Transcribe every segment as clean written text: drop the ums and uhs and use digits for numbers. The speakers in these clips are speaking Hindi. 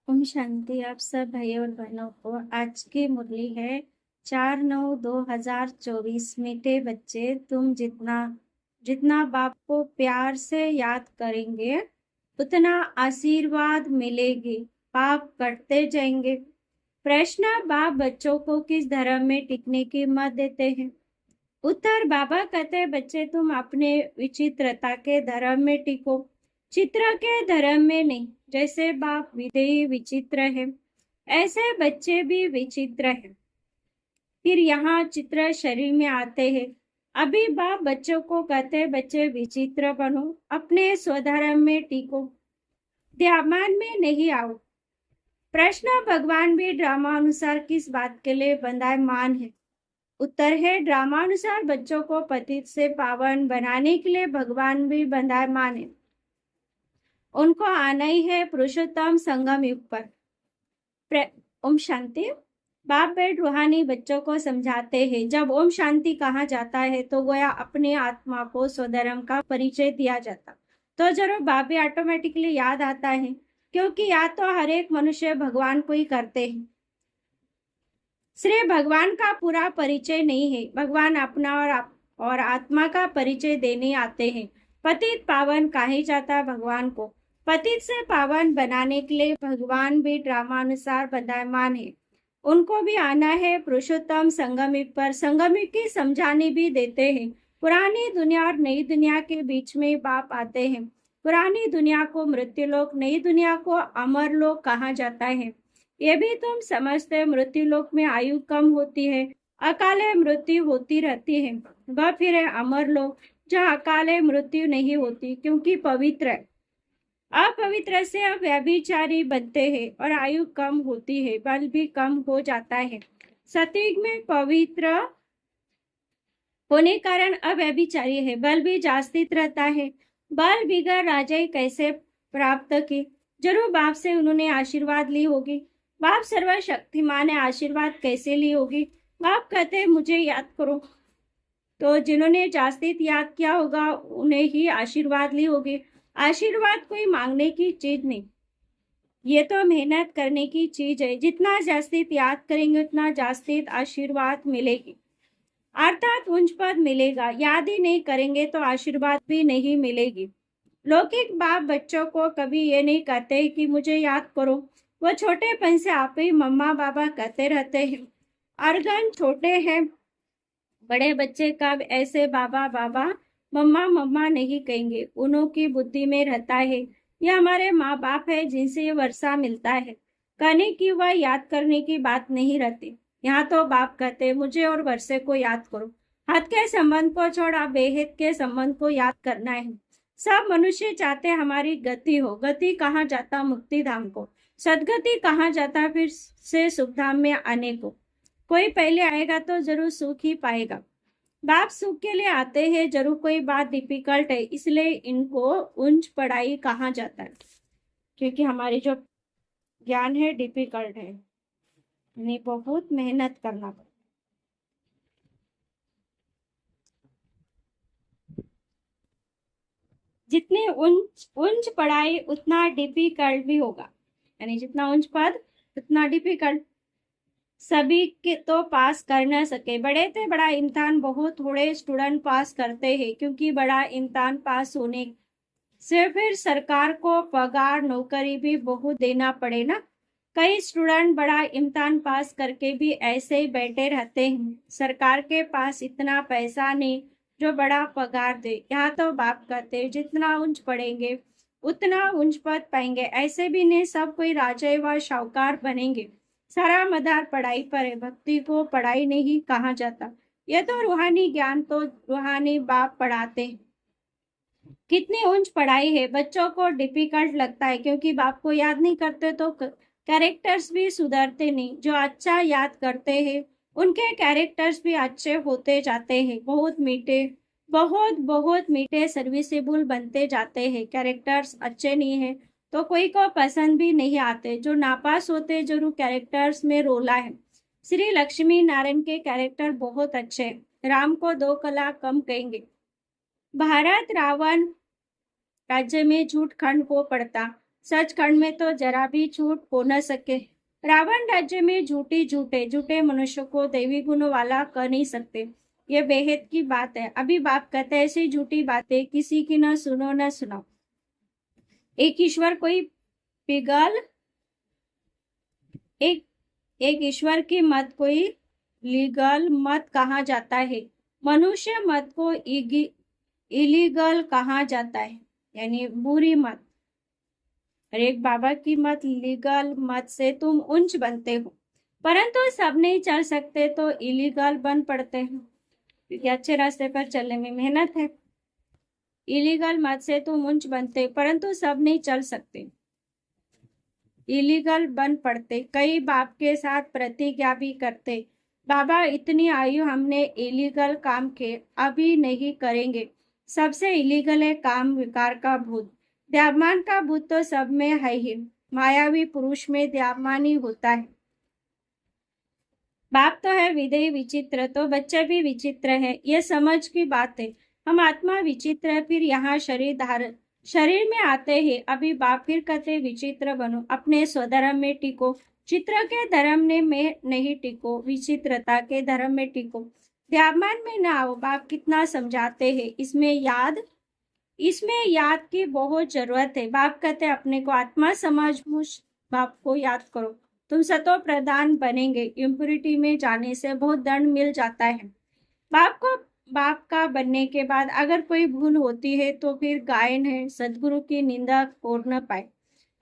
ओम शांति। आप सब भाई और बहनों को आज की मुरली है 4/9/2024। मीठे बच्चे, तुम जितना जितना बाप को प्यार से याद करेंगे उतना आशीर्वाद मिलेगी। पाप कटते जाएंगे। प्रश्न, बाप बच्चों को किस धर्म में टिकने की मत देते हैं? उत्तर, बाबा कहते, बच्चे तुम अपने विचित्रता के धर्म में टिको, चित्र के धर्म में नहीं। जैसे बाप विदेही विचित्र है, ऐसे बच्चे भी विचित्र हैं। फिर यहाँ चित्र शरीर में आते हैं। अभी बाप बच्चों को कहते, बच्चे विचित्र बनो, अपने स्वधर्म में टिको, ध्यान में नहीं आओ। प्रश्न, भगवान भी ड्रामा अनुसार किस बात के लिए बंधायमान है? उत्तर है, ड्रामानुसार बच्चों को पतित से पावन बनाने के लिए भगवान भी बंधायमान है। उनको आना ही है पुरुषोत्तम संगम युग पर। ओम शांति। बाप बेट रूहानी बच्चों को समझाते हैं, जब ओम शांति कहा जाता है तो गोया अपने आत्मा को स्वधर्म का परिचय दिया जाता, तो जरूर बाप भी ऑटोमेटिकली याद आता है, क्योंकि याद तो हर एक मनुष्य भगवान को ही करते हैं। श्री भगवान का पूरा परिचय नहीं है, भगवान अपना और आत्मा का परिचय देने आते हैं। पतित पावन कहा जाता है भगवान को। पतित से पावन बनाने के लिए भगवान भी ड्रामानुसार बंधायमान है। उनको भी आना है पुरुषोत्तम संगमिक पर। संगमिक की समझाने भी देते हैं। पुरानी दुनिया और नई दुनिया के बीच में बाप आते हैं। पुरानी दुनिया को मृत्युलोक, नई दुनिया को अमरलोक कहा जाता है। ये भी तुम समझते, मृत्यु लोक में आयु कम होती है, अकाले मृत्यु होती रहती है। वह फिर है अमर लोक, जहाँ अकाले मृत्यु नहीं होती, क्योंकि पवित्र है। अपवित्र से अब व्यभिचारी बनते हैं और आयु कम होती है, बल भी कम हो जाता है। सतयुग में पवित्र होने कारण अव्यभिचारी है, बल भी जास्तित रहता है। बल बिगड़ राजाई कैसे प्राप्त की? जरूर बाप से उन्होंने आशीर्वाद ली होगी। बाप सर्वशक्तिमान है, आशीर्वाद कैसे ली होगी? बाप कहते हैं मुझे याद करो, तो जिन्होंने जास्तित याद किया होगा उन्हें ही आशीर्वाद ली होगी। आशीर्वाद कोई मांगने की चीज नहीं, ये तो मेहनत करने की चीज है। जितना जास्तित याद करेंगे उतना जास्तित आशीर्वाद मिलेगी, अर्थात उच्च पद मिलेगा। याद ही नहीं करेंगे तो आशीर्वाद भी नहीं मिलेगी। लौकिक बाप बच्चों को कभी ये नहीं कहते कि मुझे याद करो, वो छोटेपन से आप ही मम्मा बाबा कहते रहते हैं। अर्गन छोटे हैं, बड़े बच्चे कब ऐसे बाबा बाबा मम्मा मम्मा नहीं कहेंगे। उन्हों की बुद्धि में रहता है ये हमारे माँ बाप है जिनसे ये वर्षा मिलता है, कहने की वह याद करने की बात नहीं रहती। यहाँ तो बाप कहते मुझे और वर्षे को याद करो। हाथ के संबंध को छोड़ आप बेहद के संबंध को याद करना है। सब मनुष्य चाहते हमारी गति हो। गति कहाँ जाता? मुक्ति धाम को। सदगति कहाँ जाता? फिर से सुख धाम में आने को। कोई पहले आएगा तो जरूर सुख ही पाएगा। बाप सुख के लिए आते हैं, जरूर कोई बात डिफिकल्ट है, इसलिए इनको उच्च पढ़ाई कहा जाता है, क्योंकि हमारी जो ज्ञान है डिफिकल्ट है, यानी बहुत मेहनत करना पड़ता। जितनी उच्च पढ़ाई उतना डिफिकल्ट भी होगा, यानी जितना उच्च पद उतना डिफिकल्ट। सभी के तो पास कर न सके। बड़े से बड़ा इम्तिहान बहुत थोड़े स्टूडेंट पास करते हैं, क्योंकि बड़ा इम्तिहान पास होने से फिर सरकार को पगार नौकरी भी बहुत देना पड़े ना। कई स्टूडेंट बड़ा इम्तिहान पास करके भी ऐसे ही बैठे रहते हैं, सरकार के पास इतना पैसा नहीं जो बड़ा पगार दे। यहाँ तो बाप कहते जितना उच्च पढ़ेंगे उतना उच्च पद पाएंगे। ऐसे भी नहीं सब कोई राजा व शाहूकार बनेंगे। सारा मदार पढ़ाई पर है, भक्ति को पढ़ाई नहीं कहा जाता। यह तो रूहानी ज्ञान तो रूहानी बाप पढ़ाते हैं। कितनी उच्च पढ़ाई है, बच्चों को डिफिकल्ट लगता है, क्योंकि बाप को याद नहीं करते तो कैरेक्टर्स भी सुधरते नहीं। जो अच्छा याद करते हैं उनके कैरेक्टर्स भी अच्छे होते जाते हैं, बहुत मीठे, बहुत बहुत मीठे सर्विसेबल बनते जाते हैं। कैरेक्टर्स अच्छे नहीं है तो कोई को पसंद भी नहीं आते। जो नापास होते जरूर कैरेक्टर्स में रोला है। श्री लक्ष्मी नारायण के कैरेक्टर बहुत अच्छे हैं, राम को 2 कला कम कहेंगे। भारत रावण राज्य में झूठ खंड को पड़ता, सचखंड में तो जरा भी झूठ हो न सके। रावण राज्य में झूठे मनुष्य को दैवी गुण वाला कर नहीं सकते। ये बेहद की बात है। अभी बाप कहते हैं ऐसी झूठी बातें किसी की न सुनो न सुनाओ। एक ईश्वर कोई पिघल एक एक ईश्वर की मत कोई लीगल मत कहा जाता है। मनुष्य मत को इलीगल कहा जाता है, यानी बुरी मत। और एक बाबा की मत लीगल मत से तुम उच्च बनते हो, परंतु सब नहीं चल सकते तो इलीगल बन पड़ते हैं, क्योंकि अच्छे रास्ते पर चलने में मेहनत है। इलीगल मत से तुम उच्च बनते, परंतु सब नहीं चल सकते, इलीगल बन पड़ते। कई बाप के साथ प्रतिज्ञा भी करते, बाबा इतनी आयु हमने इलीगल काम किए, अभी नहीं करेंगे। सबसे इलीगल है काम विकार का भूत। द्यामान का भूत तो सब में है ही, मायावी पुरुष में द्यामान ही होता है। बाप तो है विदेही विचित्र, तो बच्चे भी विचित्र है, ये समझ की बात है। हम आत्मा विचित्र है, फिर यहाँ शरीर में आते हैं। अभी बाप फिर कहते विचित्र बनो, अपने स्वधर्म में टिको, चित्र के धर्म में नहीं टिको, विचित्रता के धर्म में टिको, द्यामान में ना आओ। बाप कितना समझाते हैं, इसमें याद की बहुत जरूरत है। बाप कहते अपने को आत्मा समझ, मुझ बाप को याद करो, तुम सतो प्रधान बनेंगे। इम्प्योरिटी में जाने से बहुत दंड मिल जाता है। बाप का बनने के बाद अगर कोई भूल होती है तो फिर गायन है, सदगुरु की निंदा हो न पाए।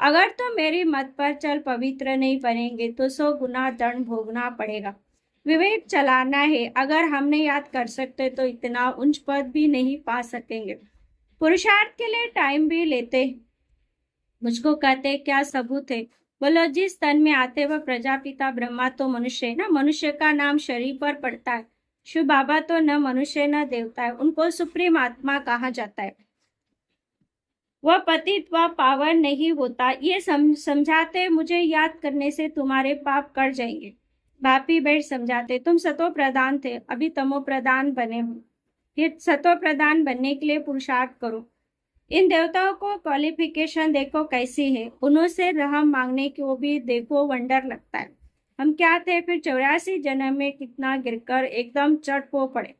अगर तो मेरी मत पर चल पवित्र नहीं बनेंगे तो 100 गुना दंड भोगना पड़ेगा। विवेक चलाना है, अगर हम नहीं याद कर सकते तो इतना उच्च पद भी नहीं पा सकेंगे। पुरुषार्थ के लिए टाइम भी लेते। मुझको कहते क्या सबूत है? बोलो, जिस तन में आते वह प्रजापिता ब्रह्मा तो मनुष्य है ना, मनुष्य का नाम शरीर पर पड़ता है। शिव बाबा तो न मनुष्य न देवता है, उनको सुप्रीम आत्मा कहा जाता है। वह पतित व पावन नहीं होता, ये समझाते मुझे याद करने से तुम्हारे पाप कट जाएंगे। बापी बैठ समझाते, तुम सतो प्रधान थे, अभी तमो प्रधान बने हो, फिर सतो प्रधान बनने के लिए पुरुषार्थ करो। इन देवताओं को क्वालिफिकेशन देखो कैसी है, उन्होंने रहम मांगने को भी देखो, वंडर लगता है। हम क्या थे, फिर 84 जन्म में कितना गिरकर एकदम चट हो पड़े।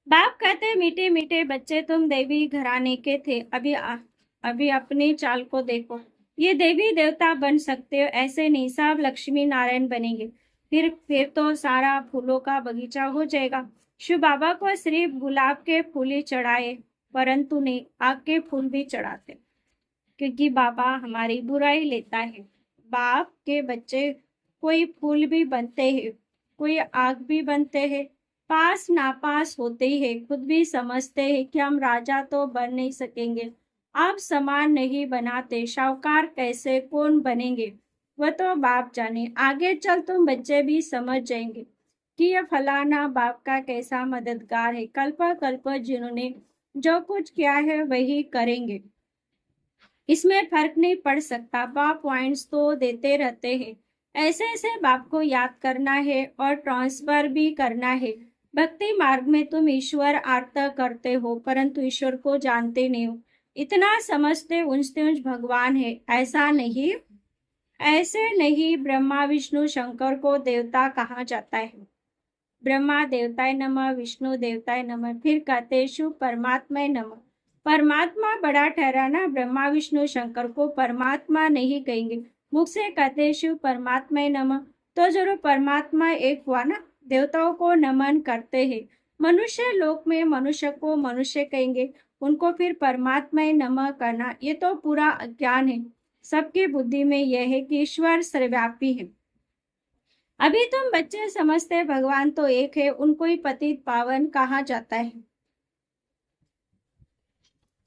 बाप कहते मीठे मीठे बच्चे, तुम देवी घराने के थे, अभी अपनी चाल को देखो, ये देवी देवता बन सकते हो, ऐसे नहीं, सब लक्ष्मी नारायण बनेंगे। फिर तो सारा फूलों का बगीचा हो जाएगा। शिव बाबा को सिर्फ गुलाब के फूल ही चढ़ाए, परंतु नहीं, आग के फूल भी चढ़ाते, क्योंकि बाबा हमारी बुराई लेता है। बाप के बच्चे कोई फूल भी बनते हैं, कोई आग भी बनते हैं, पास नापास होते ही है, खुद भी समझते हैं कि हम राजा तो बन नहीं सकेंगे, आप समान नहीं बनाते, शाहूकार कैसे कौन बनेंगे, वह तो बाप जाने। आगे चल तुम बच्चे भी समझ जाएंगे कि यह फलाना बाप का कैसा मददगार है। कल्प जिन्होंने जो कुछ किया है वही करेंगे, इसमें फर्क नहीं पड़ सकता। बाप पॉइंट्स तो देते रहते हैं, ऐसे बाप को याद करना है और ट्रांसफर भी करना है। भक्ति मार्ग में तुम ईश्वर आर्त करते हो, परंतु ईश्वर को जानते नहीं हो। इतना समझते उंच भगवान है, ऐसे नहीं। ब्रह्मा विष्णु शंकर को देवता कहा जाता है। ब्रह्मा देवताय नमः, विष्णु देवताय नमः, फिर कहते शिव परमात्मा नमः। परमात्मा बड़ा ठहराना, ब्रह्मा विष्णु शंकर को परमात्मा नहीं कहेंगे, मुख से कहते शिव परमात्मा नमः, तो जरूर परमात्मा एक हुआ ना। देवताओं को नमन करते हैं, मनुष्य लोक में मनुष्य को मनुष्य कहेंगे, उनको फिर परमात्मा नमः करना, ये तो पूरा अज्ञान है। सबकी बुद्धि में यह है कि ईश्वर सर्वव्यापी है। अभी तुम बच्चे समझते भगवान तो एक है, उनको ही पतित पावन कहा जाता है।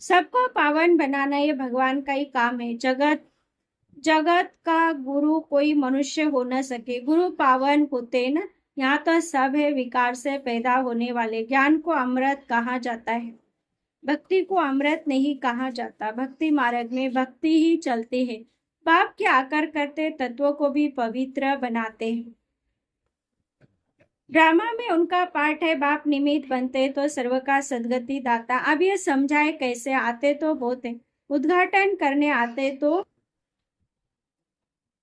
सबको पावन बनाना ये भगवान का ही काम है। जगत का गुरु कोई मनुष्य हो न सके, गुरु पावन होते ना। यहाँ तो सब है, विकार से पैदा होने वाले। ज्ञान को अमृत कहा जाता है, भक्ति को अमृत नहीं कहा जाता। भक्ति मार्ग में भक्ति ही चलती है। बाप के आकर करते तत्वों को भी पवित्र बनाते हैं। ड्रामा में उनका पार्ट है, बाप निमित्त बनते तो सर्व का सदगति दाता। अब ये समझाए कैसे, आते तो बहुत है, उद्घाटन करने आते तो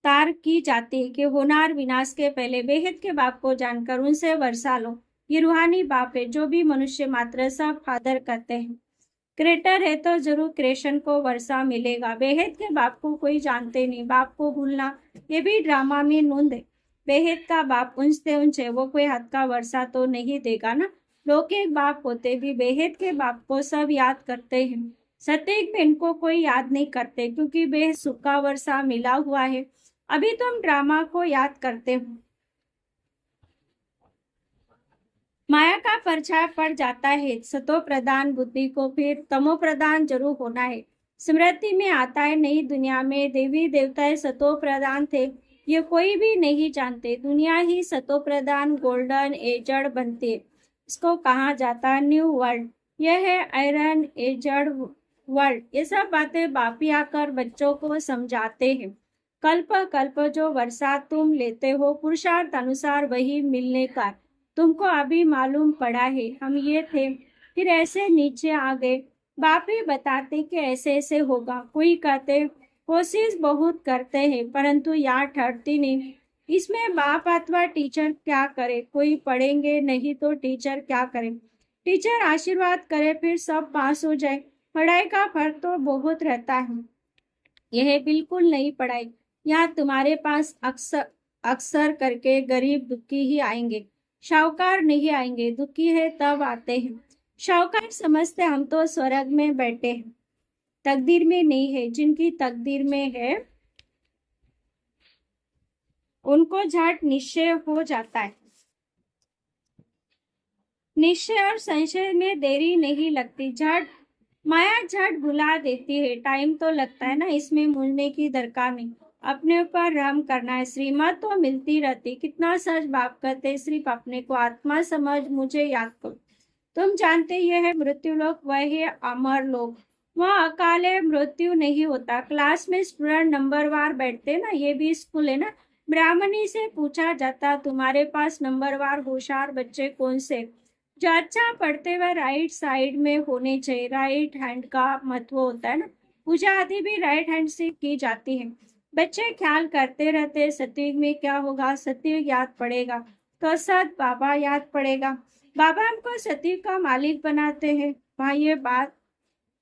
तार की जाती है कि होनार विनाश के पहले बेहद के बाप को जानकर उनसे वर्षा लो। ये रूहानी बाप है जो भी मनुष्य मात्र सब फादर कहते हैं। क्रिएटर है तो जरूर क्रिएशन को वर्षा मिलेगा। बेहद के बाप को कोई जानते नहीं, बाप को भूलना ये भी ड्रामा में नूंद है। बेहद का बाप ऊंचते ऊंचे, वो कोई हाथ का वर्षा तो नहीं देगा ना। लौकिक बाप होते भी बेहद के बाप को सब याद करते हैं। सत्ययुग में इनको कोई याद नहीं करते क्योंकि बेहद सुख का वर्षा मिला हुआ है। अभी तुम ड्रामा को याद करते हो। माया का परछाई पड़ जाता है सतो प्रधान बुद्धि को, फिर तमो प्रधान जरूर होना है। स्मृति में आता है नई दुनिया में देवी देवताएं सतो प्रधान थे, ये कोई भी नहीं जानते। दुनिया ही सतो प्रधान गोल्डन एजड बनती है। इसको कहा जाता है न्यू वर्ल्ड, यह है आयरन एजड वर्ल्ड। ये सब बातें बापी आकर बच्चों को समझाते हैं। कल्प कल्प जो वर्षा तुम लेते हो पुरुषार्थ अनुसार वही मिलने का तुमको अभी मालूम पड़ा है। हम ये थे फिर ऐसे नीचे आ गए। बाप ही बताते कि ऐसे ऐसे होगा। कोई कहते कोशिश बहुत करते हैं परंतु याद ठहरती नहीं। इसमें बाप अथवा टीचर क्या करे, कोई पढ़ेंगे नहीं तो टीचर क्या करे। टीचर आशीर्वाद करे फिर सब पास हो जाए। पढ़ाई का फर्क तो बहुत रहता है। यह बिल्कुल नहीं पढ़ाई। यहाँ तुम्हारे पास अक्सर अक्सर करके गरीब दुखी ही आएंगे, शाहूकार नहीं आएंगे। दुखी है तब आते हैं। शाहूकार समझते हम तो स्वर्ग में बैठे हैं, तकदीर में नहीं है। जिनकी तकदीर में है उनको झट निश्चय हो जाता है। निश्चय और संशय में देरी नहीं लगती, झट माया झट भुला देती है। टाइम तो लगता है ना, इसमें मूझने की दरकार नहीं। अपने ऊपर रहम करना है। श्रीमत तो मिलती रहती। कितना सच बाप कहते, सिर्फ अपने को आत्मा समझ मुझे याद करो। तुम जानते ये है मृत्यु लोक, वह है अमर लोक। वहाँ अकाले मृत्यु नहीं होता। क्लास में स्टूडेंट नंबरवार बैठते ना, ये भी स्कूल है ना। ब्राह्मणी से पूछा जाता तुम्हारे पास नंबरवार होशियार बच्चे कौन से, जो अच्छा पढ़ते हुए राइट साइड में होने चाहिए। राइट हैंड का महत्व होता है ना। पूजा आदि भी राइट हैंड से की जाती है। बच्चे ख्याल करते रहते सतयुग में क्या होगा, सतयुग याद पड़ेगा तो सत बाबा याद पड़ेगा। बाबा हमको सतयुग का मालिक बनाते हैं।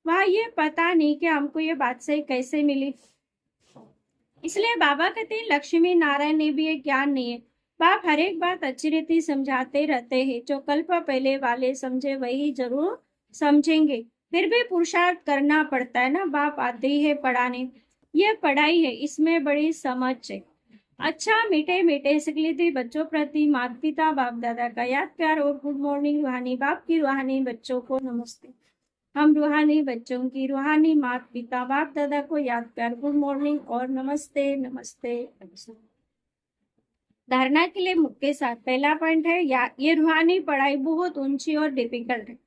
वहाँ ये पता नहीं कि हमको ये बात सही कैसे मिली। इसलिए बाबा कहते हैं लक्ष्मी नारायण ने भी ये ज्ञान नहीं है। बाप हर एक बात अच्छी रीति समझाते रहते हैं। जो कल्प पहले वाले समझे वही जरूर समझेंगे। फिर भी पुरुषार्थ करना पड़ता है ना। बाप आते ही है पढ़ाने, ये पढ़ाई है, इसमें बड़ी समझ है। अच्छा मीठे मीठे सिखलिती बच्चों प्रति माता पिता बाप दादा का याद प्यार और गुड मॉर्निंग। रूहानी बाप की रूहानी बच्चों को नमस्ते। हम रूहानी बच्चों की रूहानी माता पिता बाप दादा को याद प्यार गुड मॉर्निंग और नमस्ते नमस्ते नमस्ते। धारणा के लिए मुख्य साथ पहला पॉइंट है ये रूहानी पढ़ाई बहुत ऊंची और डिफिकल्ट है।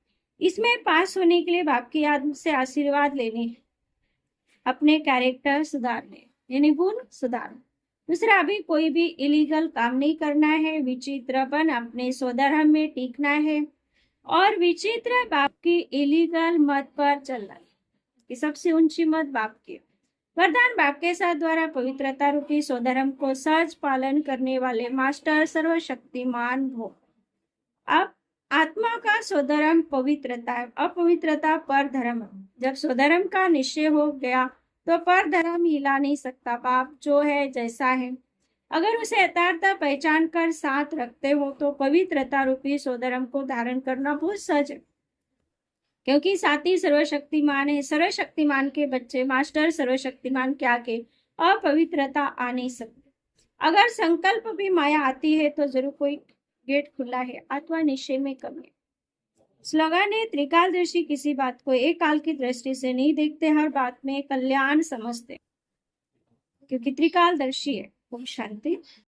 इसमें पास होने के लिए बाप की याद से आशीर्वाद लेने, अपने कैरेक्टर सुधारने यानी गुण सुधारने। दूसरा, अभी कोई भी इलीगल काम नहीं करना है। विचित्रपन अपने स्वधर्म में टीकना है और विचित्र बाप की इलीगल मत पर चलना है कि सबसे ऊंची मत बाप की। वरदान बाप के साथ द्वारा पवित्रता रूपी स्वधर्म को सहज पालन करने वाले मास्टर सर्वशक्तिमान हो। अब आत्मा का स्वधर्म पवित्रता है, अपवित्रता पर धर्म। जब स्वधर्म का निश्चय हो गया तो पर धर्म हिला नहीं सकता। बाप जो है जैसा है, अगर उसे यथार्थ पहचान कर साथ रखते हो तो पवित्रता रूपी स्वधर्म को धारण करना बहुत सहज है, क्योंकि साथी सर्वशक्तिमान है। सर्वशक्तिमान के बच्चे मास्टर सर्वशक्तिमान क्या के अपवित्रता आ नहीं सकते। अगर संकल्प भी माया आती है तो जरूर कोई गेट खुला है अथवा निश्चय में कमी है। स्लोगन है त्रिकालदर्शी किसी बात को एक काल की दृष्टि से नहीं देखते, हर बात में कल्याण समझते, क्योंकि त्रिकालदर्शी है। ओम शांति।